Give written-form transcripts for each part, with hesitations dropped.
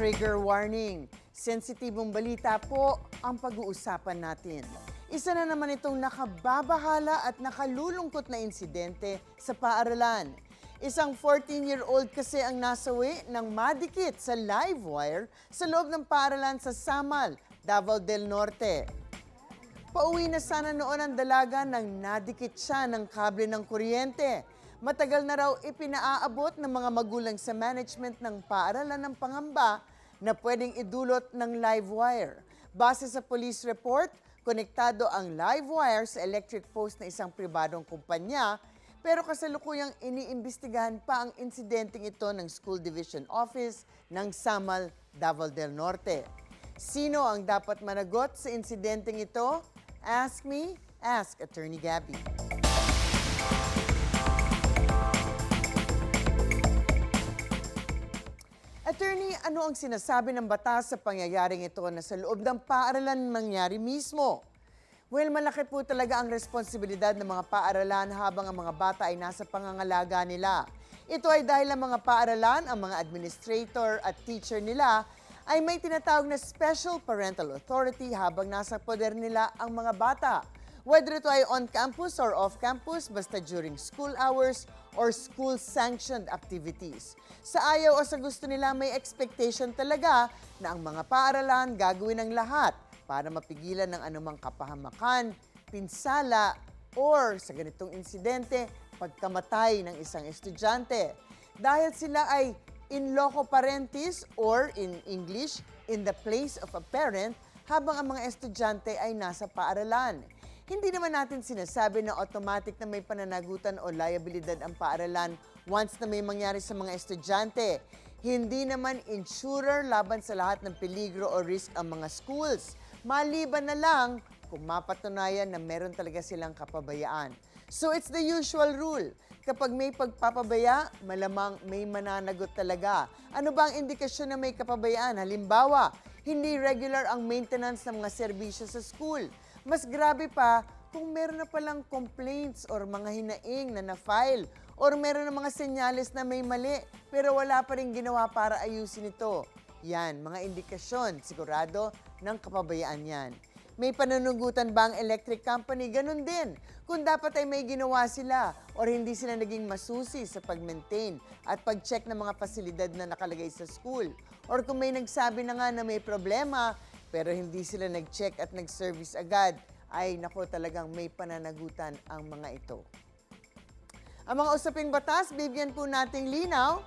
Trigger warning. Sensitibong balita po ang pag-uusapan natin. Isa na naman itong nakababahala at nakalulungkot na insidente sa paaralan. Isang 14-year-old kasi ang nasawi ng madikit sa live wire sa loob ng paaralan sa Samal, Davao del Norte. Pauwi na sana noon ang dalaga nang nadikit siya ng kable ng kuryente. Matagal na raw ipinaaabot ng mga magulang sa management ng paaralan ng pangamba na pwedeng idulot ng live wire. Base sa police report, konektado ang live wire sa electric post na isang pribadong kumpanya, pero kasalukuyang iniimbestigahan pa ang insidenteng ito ng School Division Office ng Samal, Davao del Norte. Sino ang dapat managot sa insidenteng ito? Ask me, ask Attorney Gabby. Attorney, ano ang sinasabi ng batas sa pangyayaring ito na sa loob ng paaralan mangyari mismo? Well, malaki po talaga ang responsibilidad ng mga paaralan habang ang mga bata ay nasa pangangalaga nila. Ito ay dahil ang mga paaralan, ang mga administrator at teacher nila ay may tinatawag na Special Parental Authority habang nasa poder nila ang mga bata. Whether ito ay on-campus or off-campus, basta during school hours or school-sanctioned activities. Sa ayaw o sa gusto nila, may expectation talaga na ang mga paaralan gagawin ang lahat para mapigilan ng anumang kapahamakan, pinsala, or sa ganitong insidente, pagkamatay ng isang estudyante. Dahil sila ay in loco parentis or in English, in the place of a parent, habang ang mga estudyante ay nasa paaralan. Hindi naman natin sinasabi na automatic na may pananagutan o liabilidad ang paaralan once na may mangyari sa mga estudyante. Hindi naman insurer laban sa lahat ng peligro o risk ang mga schools. Maliban na lang kung mapatunayan na meron talaga silang kapabayaan. So it's the usual rule. Kapag may pagpapabaya, malamang may mananagot talaga. Ano ba ang indikasyon na may kapabayaan? Halimbawa, hindi regular ang maintenance ng mga serbisyo sa school. Mas grabe pa kung meron na palang complaints or mga hinaing na na-file or meron na mga senyales na may mali pero wala pa rin ginawa para ayusin ito. Yan, mga indikasyon, sigurado ng kapabayaan yan. May panunugutan ba ang electric company? Ganun din. Kung dapat ay may ginawa sila or hindi sila naging masusi sa pag-maintain at pag-check ng mga pasilidad na nakalagay sa school. Or kung may nagsabi na nga na may problema, pero hindi sila nag-check at nag-service agad, ay nako talagang may pananagutan ang mga ito. Ang mga usaping batas, bibigyan po nating linaw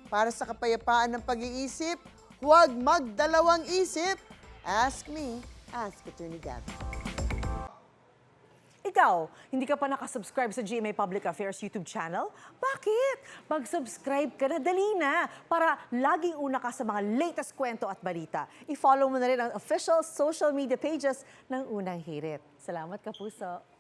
para sa kapayapaan ng pag-iisip. Huwag magdalawang isip. Ask me, ask Attorney Gabby. Ikaw, hindi ka pa nakasubscribe sa GMA Public Affairs YouTube channel? Bakit? Mag-subscribe ka na, dali na, para laging una ka sa mga latest kwento at balita. I-follow mo na rin ang official social media pages ng Unang Hirit. Salamat, Kapuso.